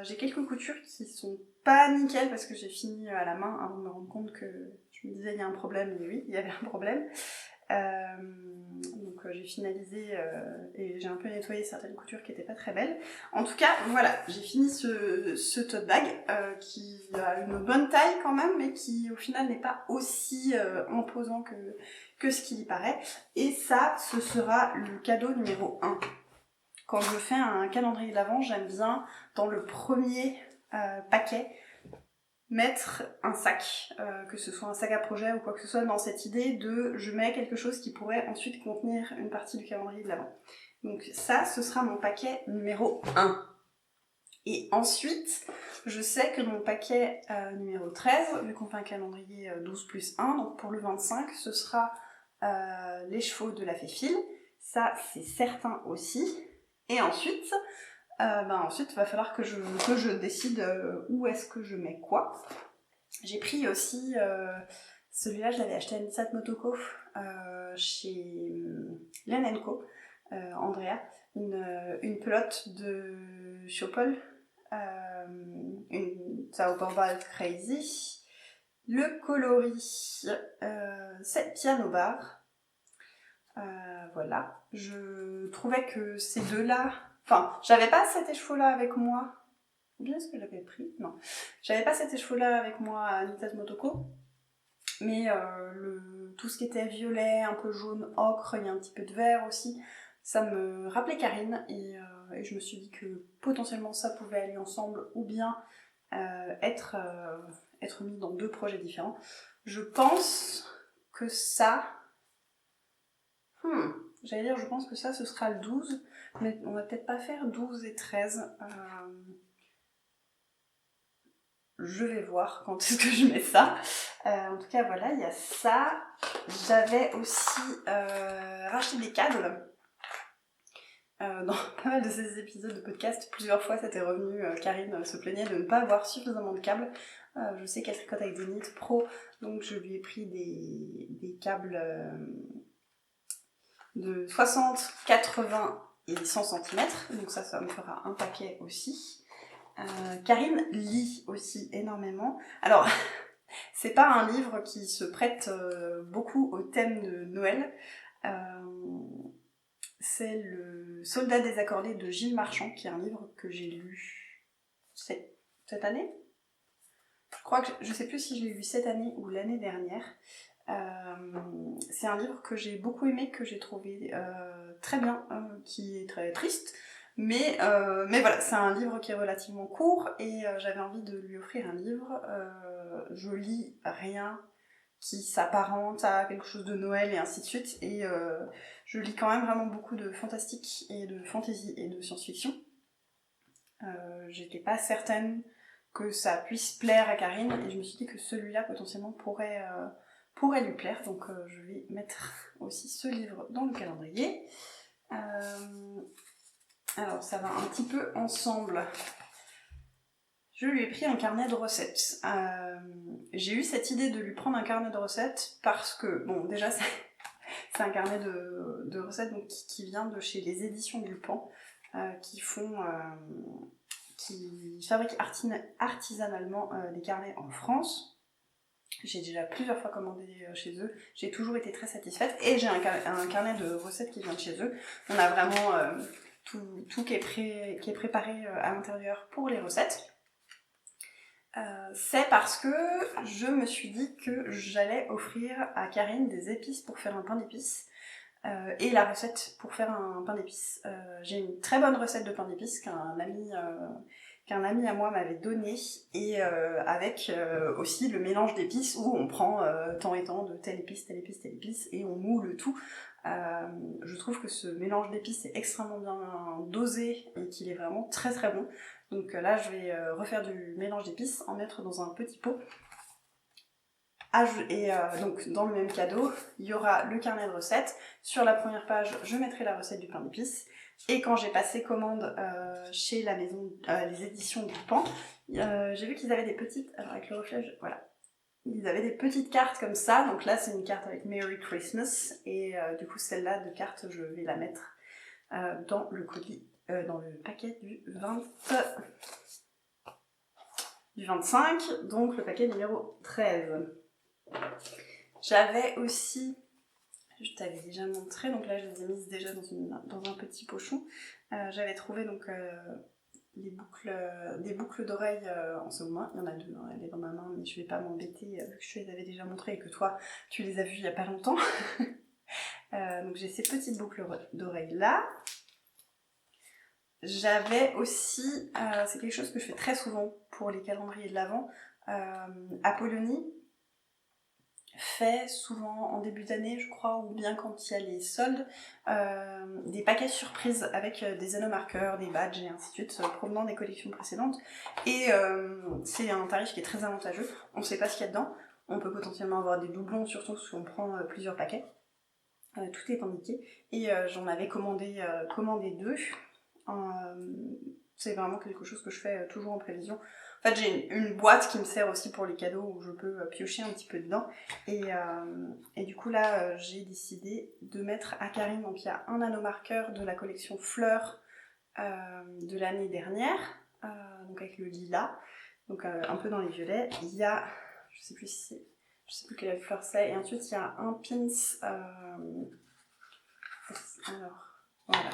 [SPEAKER 1] j'ai quelques coutures qui sont pas nickel parce que j'ai fini à la main avant de me rendre compte que je me disais il y a un problème, et oui, il y avait un problème. Donc j'ai finalisé et j'ai un peu nettoyé certaines coutures qui étaient pas très belles. En tout cas, voilà, j'ai fini ce tote bag qui a une bonne taille quand même, mais qui au final n'est pas aussi imposant que ce qu'il y paraît. Et ça, ce sera le cadeau numéro 1. Quand je fais un calendrier de l'Avent, j'aime bien dans le premier paquet mettre un sac, que ce soit un sac à projet ou quoi que ce soit, dans cette idée de je mets quelque chose qui pourrait ensuite contenir une partie du calendrier de l'Avent. Donc ça, ce sera mon paquet numéro 1. Et ensuite, je sais que mon paquet numéro 13, vu qu'on fait un calendrier 12 plus 1, donc pour le 25, ce sera les chevaux de la Féfile. Ça, c'est certain aussi. Et ensuite, ensuite, il va falloir que je décide où est-ce que je mets quoi. J'ai pris aussi, celui-là, je l'avais acheté à Nissat Motoko chez Lane & Co, Andrea, une pelote de Chopol, une Zauberball Crazy, le coloris, c'est Piano Bar. Voilà, je trouvais que ces deux-là... Enfin, j'avais pas cet écheveau-là avec moi. Bien est-ce que j'avais pris ? Non. J'avais pas cet écheveau-là avec moi à Nissat Motoko. Mais tout ce qui était violet, un peu jaune, ocre, il y a un petit peu de vert aussi, ça me rappelait Karine. Et je me suis dit que potentiellement ça pouvait aller ensemble ou bien être mis dans 2 projets différents. Je pense que ça... J'allais dire, je pense que ça, ce sera le 12, mais on va peut-être pas faire 12 et 13. Je vais voir quand est-ce que je mets ça. En tout cas, voilà, il y a ça. J'avais aussi racheté des câbles. Dans pas mal de ces épisodes de podcast, plusieurs fois c'était revenu, Karine se plaignait de ne pas avoir suffisamment de câbles. Je sais qu'elle tricote avec des Knit Pro, donc je lui ai pris des câbles de 60, 80 et 100 cm, donc ça me fera un paquet aussi. Karine lit aussi énormément. Alors, c'est pas un livre qui se prête beaucoup au thème de Noël. C'est Le Soldat désaccordé de Gilles Marchand, qui est un livre que j'ai lu cette année. Je sais plus si je l'ai lu cette année ou l'année dernière. C'est un livre que j'ai beaucoup aimé, que j'ai trouvé très bien, qui est très triste, mais voilà, c'est un livre qui est relativement court et j'avais envie de lui offrir un livre. Je lis rien qui s'apparente à quelque chose de Noël et ainsi de suite, et je lis quand même vraiment beaucoup de fantastique et de fantasy et de science-fiction. J'étais pas certaine que ça puisse plaire à Karine et je me suis dit que celui-là potentiellement pourrait lui plaire, donc je vais mettre aussi ce livre dans le calendrier. Alors ça va un petit peu ensemble. Je lui ai pris un carnet de recettes. J'ai eu cette idée de lui prendre un carnet de recettes parce que, bon, déjà c'est un carnet de recettes donc, qui vient de chez les éditions du Pan, qui fabriquent artisanalement des carnets en France. J'ai déjà plusieurs fois commandé chez eux, j'ai toujours été très satisfaite et j'ai un carnet de recettes qui vient de chez eux. On a vraiment tout qui est préparé à l'intérieur pour les recettes. C'est parce que je me suis dit que j'allais offrir à Karine des épices pour faire un pain d'épices et la recette pour faire un pain d'épices. J'ai une très bonne recette de pain d'épices qu'un ami à moi m'avait donné et avec aussi le mélange d'épices où on prend tant et tant de telle épice et on moule le tout. Je trouve que ce mélange d'épices est extrêmement bien dosé et qu'il est vraiment très très bon. Donc là je vais refaire du mélange d'épices, en mettre dans un petit pot. Et donc dans le même cadeau, il y aura le carnet de recettes. Sur la première page, je mettrai la recette du pain d'épices. Et quand j'ai passé commande chez la maison, les éditions du Pan, j'ai vu qu'ils avaient des petites... Alors avec le reflet, voilà. Ils avaient des petites cartes comme ça. Donc là, c'est une carte avec Merry Christmas. Et du coup, celle-là de carte, je vais la mettre dans le colis, dans le paquet du 25, donc le paquet numéro 13. J'avais aussi, je t'avais déjà montré, donc là je les ai mises déjà dans un petit pochon. J'avais trouvé donc des boucles d'oreilles en ce moment. Il y en a deux, hein, elle est dans ma main, mais je vais pas m'embêter vu que je te les avais déjà montrées et que toi tu les as vues il y a pas longtemps. Donc j'ai ces petites boucles d'oreilles là. J'avais aussi, c'est quelque chose que je fais très souvent pour les calendriers de l'Avent, Apollonie fait souvent en début d'année, je crois, ou bien quand il y a les soldes, des paquets surprises avec des anneaux-marqueurs, des badges et ainsi de suite, provenant des collections précédentes. Et c'est un tarif qui est très avantageux. On ne sait pas ce qu'il y a dedans. On peut potentiellement avoir des doublons, surtout si on prend plusieurs paquets. Tout est indiqué. Et j'en avais commandé 2. C'est vraiment quelque chose que je fais toujours en prévision. En fait, j'ai une boîte qui me sert aussi pour les cadeaux où je peux piocher un petit peu dedans. Et du coup, là, j'ai décidé de mettre à Karine. Donc, il y a un anneau-marqueur de la collection Fleurs de l'année dernière, donc avec le lilas, donc un peu dans les violets. Il y a, je sais plus quelle fleur c'est. Et ensuite, il y a un pins. Alors, voilà.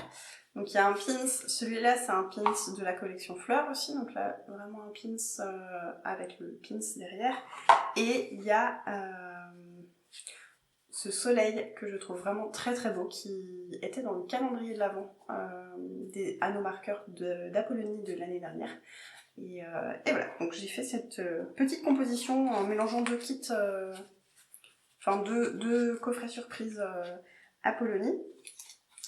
[SPEAKER 1] Donc il y a un pins, celui-là c'est un pins de la collection Fleurs aussi, donc là vraiment un pins avec le pins derrière. Et il y a ce soleil que je trouve vraiment très très beau, qui était dans le calendrier de l'Avent des anneaux marqueurs d'Apollonie de l'année dernière. Et voilà, donc j'ai fait cette petite composition en mélangeant deux kits, deux coffrets surprises Apollonie.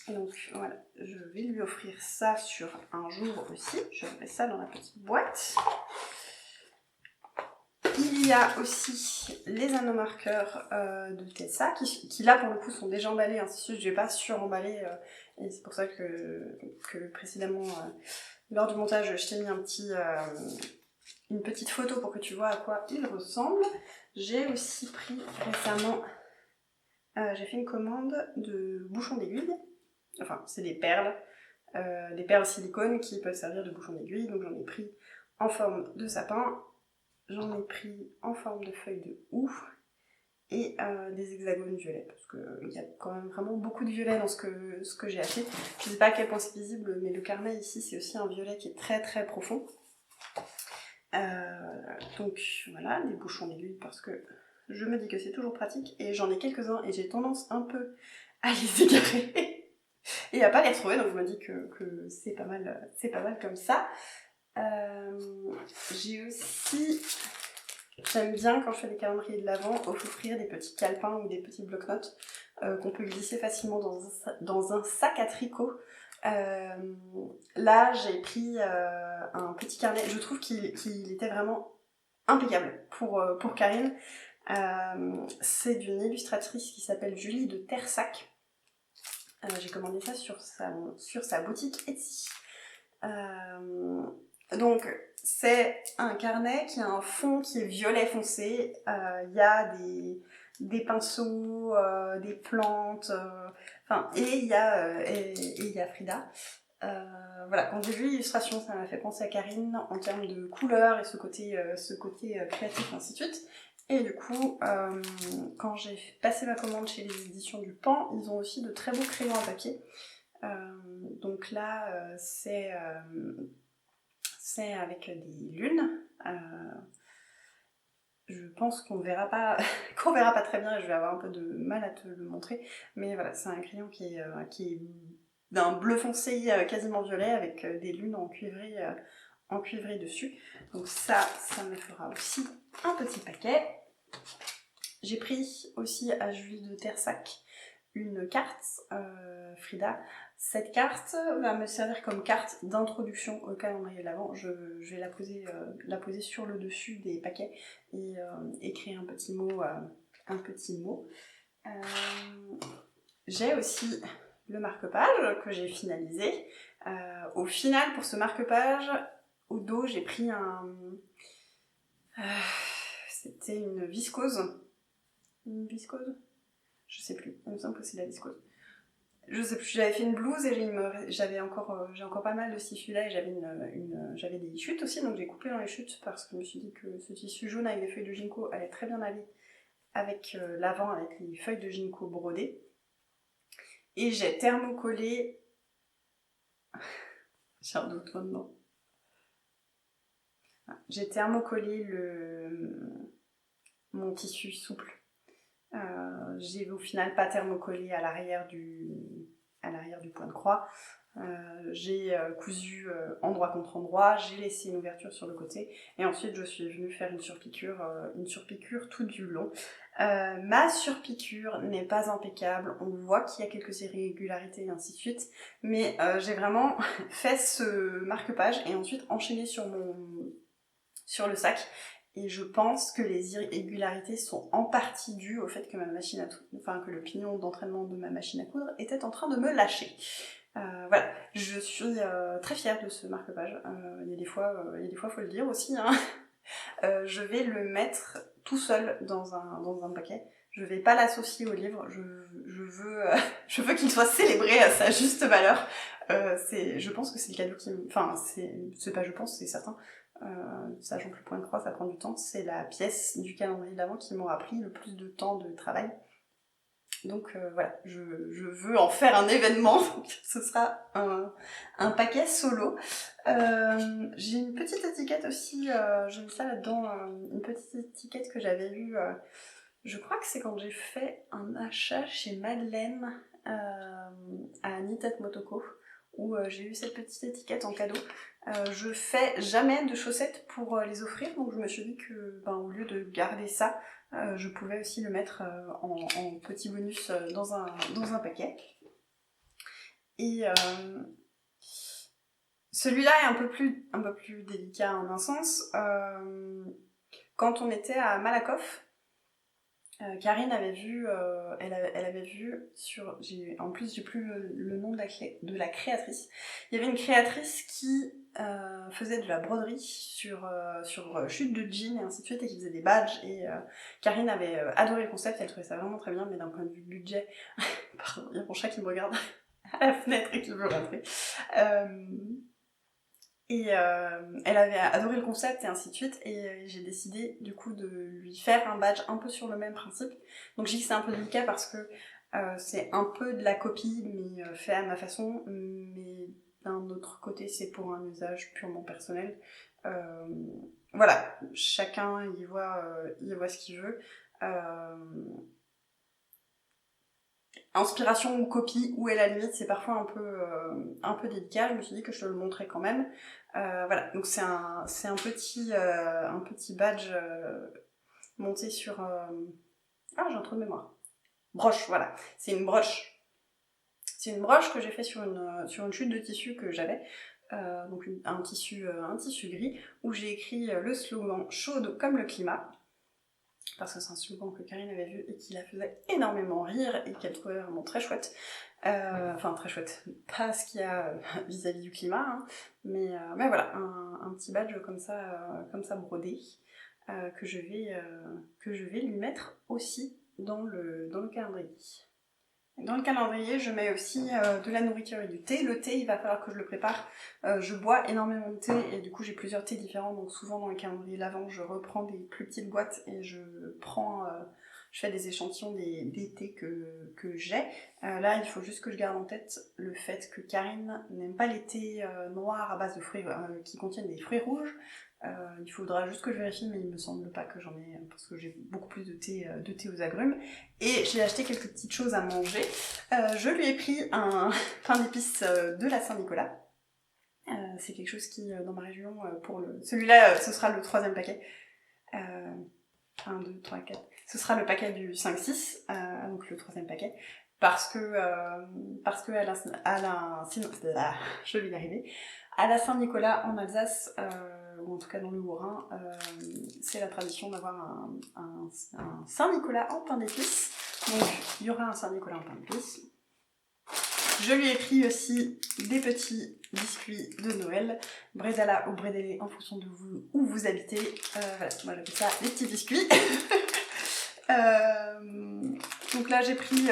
[SPEAKER 1] Donc voilà, je vais lui offrir ça sur un jour aussi. Je mets ça dans la petite boîte. Il y a aussi les anneaux marqueurs de Tessa qui là pour le coup sont déjà emballés, ainsi de suite. Je vais pas suremballer et c'est pour ça que précédemment lors du montage je t'ai mis une petite photo pour que tu vois à quoi il ressemble. J'ai aussi pris récemment, j'ai fait une commande de bouchons d'aiguille. Enfin, c'est des perles silicone qui peuvent servir de bouchons d'aiguille. Donc j'en ai pris en forme de sapin, j'en ai pris en forme de feuilles de houx et des hexagones violets, parce qu'il y a quand même vraiment beaucoup de violet dans ce que j'ai acheté. Je sais pas à quel point c'est visible, mais le carnet ici c'est aussi un violet qui est très très profond. Donc voilà, des bouchons d'aiguille parce que je me dis que c'est toujours pratique, et j'en ai quelques-uns et j'ai tendance un peu à les égarer. Et à pas les retrouver, donc je me dis que c'est pas mal comme ça. J'aime bien quand je fais des calendriers de l'Avent offrir des petits calepins ou des petits bloc-notes qu'on peut glisser facilement dans un sac à tricot. Là j'ai pris un petit carnet, je trouve qu'il était vraiment impeccable pour Karine. C'est d'une illustratrice qui s'appelle Julie de Tersac. J'ai commandé ça sur sa boutique Etsy. Donc c'est un carnet qui a un fond qui est violet foncé. Il y a des pinceaux, des plantes, et il y a Frida. Voilà, quand j'ai vu l'illustration, ça m'a fait penser à Karine en termes de couleurs et ce côté créatif, ainsi de suite. Et du coup, quand j'ai passé ma commande chez les éditions du Pan, ils ont aussi de très beaux crayons à papier. Donc là, c'est avec des lunes. Je pense qu'on verra pas, qu'on verra pas très bien et je vais avoir un peu de mal à te le montrer. Mais voilà, c'est un crayon qui est d'un bleu foncé quasiment violet avec des lunes en cuivré dessus. Donc ça me fera aussi un petit paquet. J'ai pris aussi à Julie de Tersac une carte Frida. Cette carte va me servir comme carte d'introduction au calendrier de l'Avent. Je vais la poser sur le dessus des paquets et écrire un petit mot. J'ai aussi le marque-page que j'ai finalisé. Au final, pour ce marque-page, au dos, j'ai pris c'était une viscose. Une viscose ? Je sais plus, il me semble que c'est de la viscose. Je sais plus, j'avais fait une blouse et j'ai encore pas mal de ce tissu-là et j'avais des chutes aussi, donc j'ai coupé dans les chutes parce que je me suis dit que ce tissu jaune avec des feuilles de ginkgo allait très bien aller avec l'avant, avec les feuilles de ginkgo brodées. Et j'ai thermocollé... J'ai un doute maintenant. J'ai thermocollé mon tissu souple. J'ai au final pas thermocollé à l'arrière du point de croix. J'ai cousu endroit contre endroit, j'ai laissé une ouverture sur le côté et ensuite je suis venue faire une surpiqûre tout du long. Ma surpiqûre n'est pas impeccable, on voit qu'il y a quelques irrégularités et ainsi de suite, mais j'ai vraiment fait ce marque-page et ensuite enchaîné sur le sac. Et je pense que les irrégularités sont en partie dues au fait que que le pignon d'entraînement de ma machine à coudre était en train de me lâcher. Voilà, je suis très fière de ce marque-page. Il y a des fois, faut le dire aussi. Hein. Je vais le mettre tout seul dans un paquet. Je vais pas l'associer au livre. Je veux qu'il soit célébré à sa juste valeur. Je pense que c'est le cadeau c'est pas je pense, c'est certain. Sachant que le point de croix ça prend du temps, c'est la pièce du calendrier de l'Avent qui m'aura pris le plus de temps de travail. Donc voilà, je veux en faire un événement, donc ce sera un paquet solo. J'ai une petite étiquette aussi, j'ai mis ça là-dedans, une petite étiquette que j'avais vue, je crois que c'est quand j'ai fait un achat chez Madeleine à Nitet Motoko, où j'ai eu cette petite étiquette en cadeau. Je fais jamais de chaussettes pour les offrir, donc je me suis dit que au lieu de garder ça, je pouvais aussi le mettre en petit bonus dans un paquet. Et celui-là est un peu plus délicat en un sens. Quand on était à Malakoff, Karine avait vu, elle avait vu en plus j'ai plus le nom de la créatrice. Il y avait une créatrice qui faisait de la broderie sur chute de jean et ainsi de suite et qui faisait des badges et Karine avait adoré le concept, elle trouvait ça vraiment très bien mais d'un point de vue budget, pardon, il y a mon chat qui me regarde à la fenêtre et qui veut rentrer. Et elle avait adoré le concept et ainsi de suite et j'ai décidé du coup de lui faire un badge un peu sur le même principe. Donc j'ai dit que c'est un peu délicat parce que c'est un peu de la copie mais fait à ma façon, mais d'un autre côté c'est pour un usage purement personnel. Voilà, chacun y voit ce qu'il veut. Inspiration ou copie, où est la limite, c'est parfois un peu délicat. Je me suis dit que je te le montrais quand même. Voilà, donc c'est un petit badge monté sur... Ah, j'ai un trou de mémoire. Broche, voilà. C'est une broche. C'est une broche que j'ai fait sur une chute de tissu que j'avais. Donc un tissu gris, où j'ai écrit le slogan « Chaude comme le climat ». Parce que c'est un slogan que Karine avait vu et qui la faisait énormément rire et qu'elle trouvait vraiment très chouette. Enfin, très chouette, pas ce qu'il y a vis-à-vis du climat, hein, mais voilà, un petit badge comme ça brodé, que je vais lui mettre aussi dans le calendrier. Dans le calendrier, je mets aussi de la nourriture et du thé. Le thé, il va falloir que je le prépare. Je bois énormément de thé et du coup j'ai plusieurs thés différents. Donc souvent dans le calendrier l'avant, je reprends des plus petites boîtes et je fais des échantillons des thés que j'ai. Là, il faut juste que je garde en tête le fait que Karine n'aime pas les thés noirs à base de fruits qui contiennent des fruits rouges. Il faudra juste que je vérifie, mais il me semble pas que j'en ai, parce que j'ai beaucoup plus de thé aux agrumes. Et j'ai acheté quelques petites choses à manger. Je lui ai pris un pain d'épices de la Saint-Nicolas. C'est quelque chose qui, dans ma région, celui-là, ce sera le 3e paquet. 1, 2, 3, 4. Ce sera le paquet du 5-6, donc le 3e paquet. Parce que je vais y arriver. À la Saint-Nicolas, en Alsace, ou en tout cas dans le Haut-Rhin, c'est la tradition d'avoir un Saint-Nicolas en pain d'épices. Donc il y aura un Saint-Nicolas en pain d'épices. Je lui ai pris aussi des petits biscuits de Noël, Bredala ou Bredele en fonction de vous où vous habitez. Voilà, moi j'appelle ça les petits biscuits. Donc là j'ai pris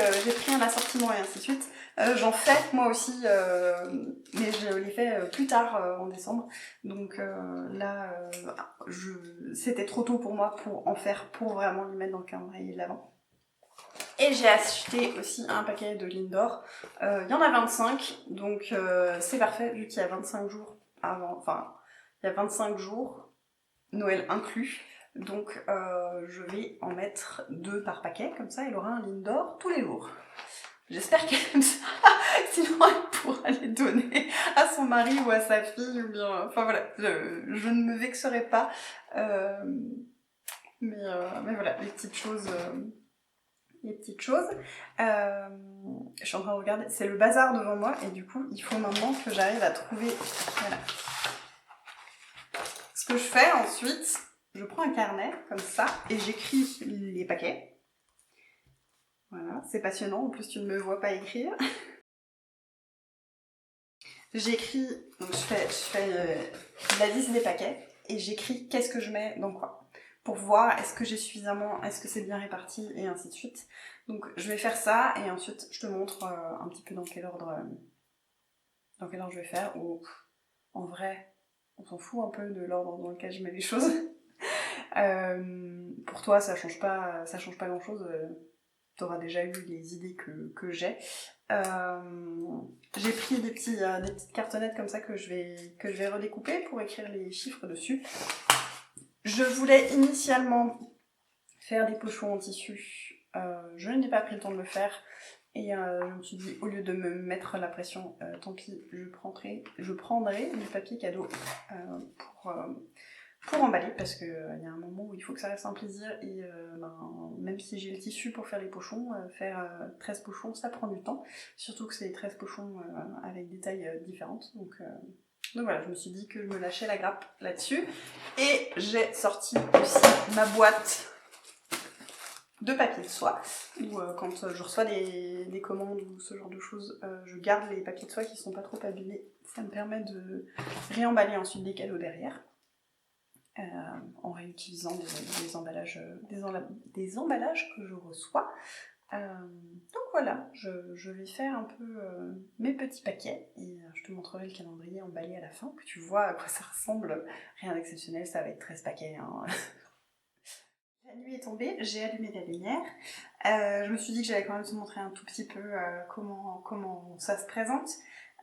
[SPEAKER 1] un assortiment et ainsi de suite. J'en fais moi aussi, mais je les fais plus tard en décembre. Donc là, c'était trop tôt pour moi pour en faire, pour vraiment les mettre dans le calendrier de l'avant. Et j'ai acheté aussi un paquet de Lindor. Il y en a 25, donc c'est parfait vu qu'il y a 25 jours avant, enfin il y a 25 jours, Noël inclus. Donc je vais en mettre 2 par paquet, comme ça il aura un Lindor tous les jours. J'espère qu'elle aime ça, sinon elle pourra les donner à son mari ou à sa fille, ou bien... Enfin voilà, je ne me vexerai pas. Mais voilà, les petites choses... je suis en train de regarder, c'est le bazar devant moi et du coup il faut maintenant que j'arrive à trouver, voilà. Ce que je fais ensuite, je prends un carnet comme ça et j'écris les paquets. Voilà, c'est passionnant, en plus tu ne me vois pas écrire. J'écris, donc je fais la liste des paquets et j'écris qu'est-ce que je mets dans quoi. Pour voir est-ce que j'ai suffisamment, est-ce que c'est bien réparti et ainsi de suite. Donc je vais faire ça et ensuite je te montre un petit peu dans quel ordre je vais faire. Ou en vrai, on s'en fout un peu de l'ordre dans lequel je mets les choses. Pour toi ça change pas grand chose. T'auras déjà eu les idées que j'ai. J'ai pris des petites cartonnettes comme ça que je vais redécouper pour écrire les chiffres dessus. Je voulais initialement faire des pochons en tissu. Je n'ai pas pris le temps de le faire. Et je me suis dit, au lieu de me mettre la pression, tant pis, je prendrai du papier cadeau pour emballer, parce qu'il y a un moment où il faut que ça reste un plaisir, et même si j'ai le tissu pour faire les pochons, faire 13 pochons, ça prend du temps, surtout que c'est 13 pochons avec des tailles différentes, donc voilà, je me suis dit que je me lâchais la grappe là-dessus, et j'ai sorti aussi ma boîte de papier de soie, où quand je reçois des commandes ou ce genre de choses, je garde les papiers de soie qui sont pas trop abîmés, ça me permet de réemballer ensuite des cadeaux derrière. En réutilisant des emballages que je reçois. Donc voilà, je vais faire un peu mes petits paquets et je te montrerai le calendrier emballé à la fin, que tu vois à quoi ça ressemble. Rien d'exceptionnel, ça va être 13 paquets. Hein. La nuit est tombée, j'ai allumé la lumière. Je me suis dit que j'allais quand même te montrer un tout petit peu comment ça se présente.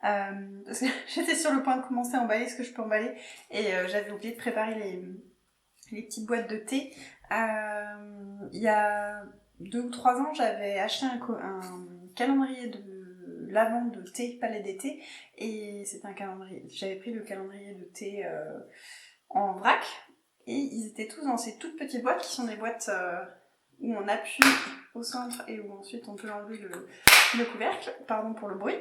[SPEAKER 1] Parce que j'étais sur le point de commencer à emballer ce que je peux emballer et j'avais oublié de préparer les petites boîtes de thé. Il y a 2 ou 3 ans, j'avais acheté un calendrier de l'avant de thé, palais d'été, et c'était un calendrier. J'avais pris le calendrier de thé en vrac et ils étaient tous dans ces toutes petites boîtes qui sont des boîtes où on appuie au centre et où ensuite on peut enlever le couvercle, pardon pour le bruit.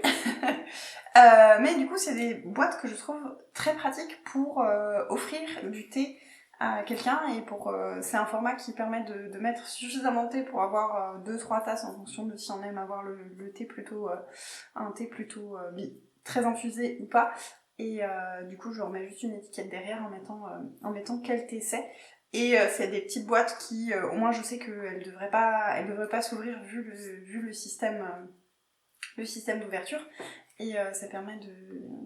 [SPEAKER 1] Mais du coup c'est des boîtes que je trouve très pratiques pour offrir du thé à quelqu'un, et c'est un format qui permet de mettre suffisamment de thé pour avoir 2-3 tasses en fonction de si on aime avoir le thé plutôt un thé plutôt très infusé ou pas, et du coup je remets juste une étiquette derrière en mettant quel thé c'est. Et c'est des petites boîtes qui, au moins je sais qu'elles devraient pas s'ouvrir vu le système le système d'ouverture. Et ça permet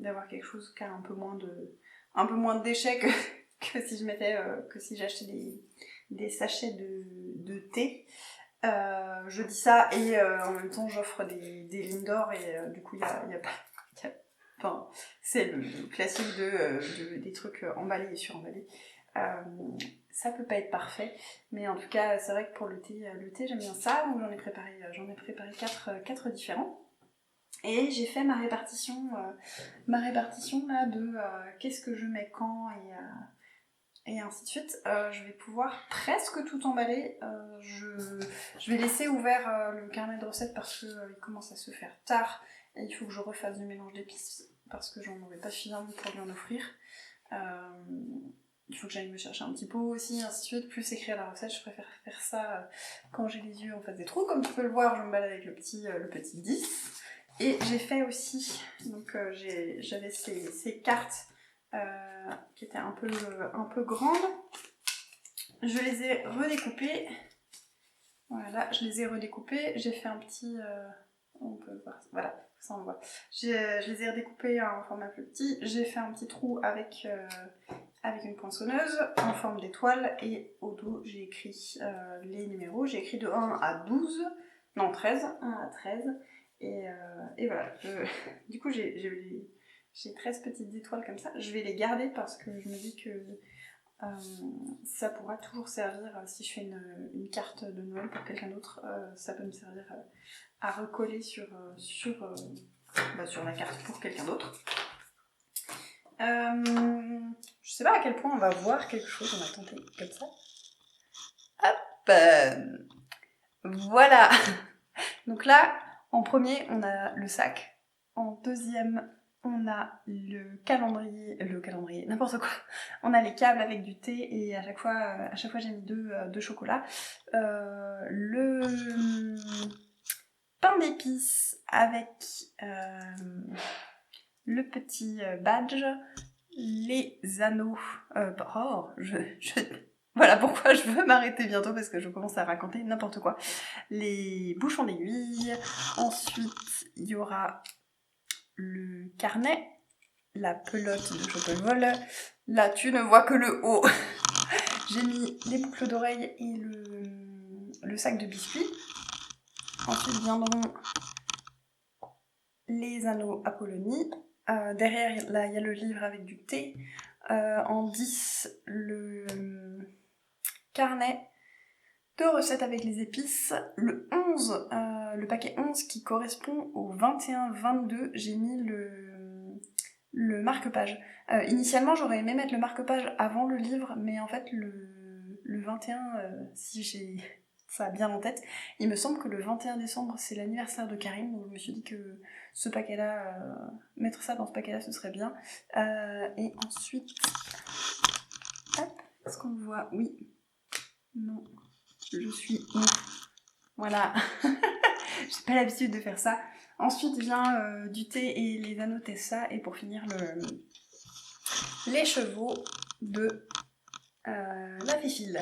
[SPEAKER 1] d'avoir quelque chose qui a un peu moins de déchets que si je mettais, que si j'achetais des sachets de thé. Je dis ça et en même temps j'offre des lignes d'or et du coup il y a pas... Enfin, c'est le classique des trucs emballés et suremballés. Ça peut pas être parfait, mais en tout cas c'est vrai que pour le thé j'aime bien ça, donc j'en ai préparé 4 différents. Et j'ai fait ma répartition là de qu'est-ce que je mets quand et ainsi de suite. Je vais pouvoir presque tout emballer. Je vais laisser ouvert le carnet de recettes parce qu'il commence à se faire tard et il faut que je refasse du mélange d'épices parce que j'en aurai pas suffisamment pour lui en offrir. Il faut que j'aille me chercher un petit pot aussi, ainsi de suite, plus écrire la recette. Je préfère faire ça quand j'ai les yeux en face des trous. Comme tu peux le voir, je me balade avec le petit 10. Et j'ai fait aussi, donc j'avais ces cartes qui étaient un peu grandes. Je les ai redécoupées. Voilà, je les ai redécoupées. J'ai fait un petit... on peut voir, voilà, ça on voit. Je les ai redécoupées en format plus petit. J'ai fait un petit trou avec une poinçonneuse en forme d'étoile. Et au dos, j'ai écrit les numéros. J'ai écrit de 1 à 12. Non, 13. 1 à 13. Et voilà. Du coup, j'ai 13 petites étoiles comme ça. Je vais les garder parce que je me dis que ça pourra toujours servir si je fais une carte de Noël pour quelqu'un d'autre. Ça peut me servir à recoller sur la carte pour quelqu'un d'autre. Je sais pas à quel point on va voir quelque chose. On va tenter comme ça. Hop, voilà. Donc là, en premier, on a le sac. En deuxième, on a le calendrier, n'importe quoi. On a les câbles avec du thé et à chaque fois j'ai mis deux chocolats. Le pain d'épices avec le petit badge, les anneaux. Voilà pourquoi je veux m'arrêter bientôt parce que je commence à raconter n'importe quoi. Les bouchons d'aiguille. Ensuite, il y aura le carnet, la pelote de Chocol-Vol. Là, tu ne vois que le haut. J'ai mis les boucles d'oreilles et le sac de biscuits. Ensuite viendront les anneaux Apollonie. Derrière, là, il y a le livre avec du thé. En 10, le carnet de recettes avec les épices. Le 11, le paquet 11 qui correspond au 21-22, j'ai mis le marque-page. Initialement, j'aurais aimé mettre le marque-page avant le livre, mais en fait, le 21, si j'ai ça bien en tête, il me semble que le 21 décembre, c'est l'anniversaire de Karine, donc je me suis dit que ce paquet-là, mettre ça dans ce paquet-là, ce serait bien. Et ensuite, hop, est-ce qu'on le voit? Oui. Non. Je suis ouf. Voilà. J'ai pas l'habitude de faire ça. Ensuite vient du thé et les anneaux Tessa. Et pour finir, les chevaux de la Fifile.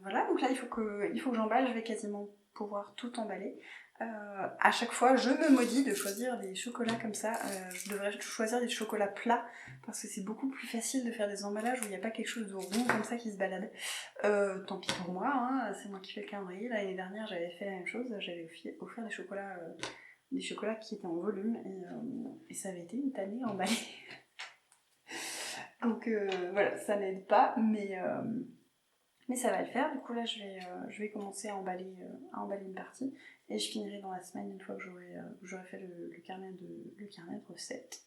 [SPEAKER 1] Voilà, donc là il faut que j'emballe. Je vais quasiment pouvoir tout emballer. À chaque fois, je me maudis de choisir des chocolats comme ça. Je devrais choisir des chocolats plats parce que c'est beaucoup plus facile de faire des emballages où il n'y a pas quelque chose de rond comme ça qui se balade. Tant pis pour moi, hein, c'est moi qui fais le calendrier. L'année dernière, j'avais fait la même chose. J'avais offert des chocolats qui étaient en volume et ça avait été une tannée emballée. Donc voilà, ça n'aide pas, mais ça va le faire. Du coup là, je vais commencer à emballer une partie. Et je finirai dans la semaine une fois que j'aurai fait le carnet de recettes.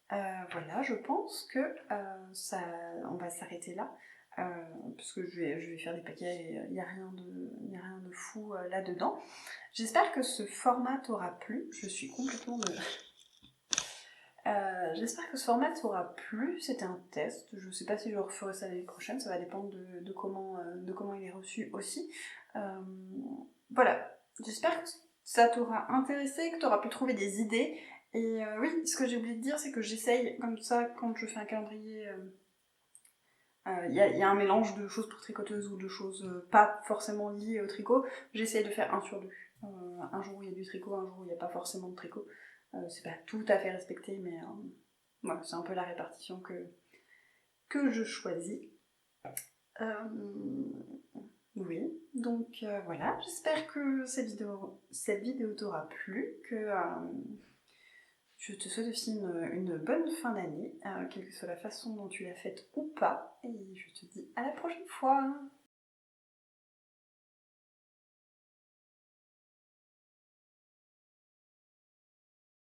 [SPEAKER 1] Voilà, je pense que on va s'arrêter là. Parce que je vais faire des paquets et il n'y a rien de fou là-dedans. J'espère que ce format t'aura plu. Je suis complètement de... J'espère que ce format t'aura plu. C'était un test. Je sais pas si je referai ça l'année prochaine. Ça va dépendre de comment il est reçu aussi. Voilà. J'espère que ça t'aura intéressé, que t'auras pu trouver des idées. Et oui, ce que j'ai oublié de dire, c'est que j'essaye comme ça, quand je fais un calendrier, il y a un mélange de choses pour tricoteuses ou de choses pas forcément liées au tricot. J'essaye de faire 1 sur 2. Un jour où il y a du tricot, un jour où il n'y a pas forcément de tricot. C'est pas tout à fait respecté, mais voilà, c'est un peu la répartition que je choisis. Oui, donc voilà, j'espère que cette vidéo t'aura plu, que je te souhaite aussi une bonne fin d'année, quelle que soit la façon dont tu l'as faite ou pas, et je te dis à la prochaine fois.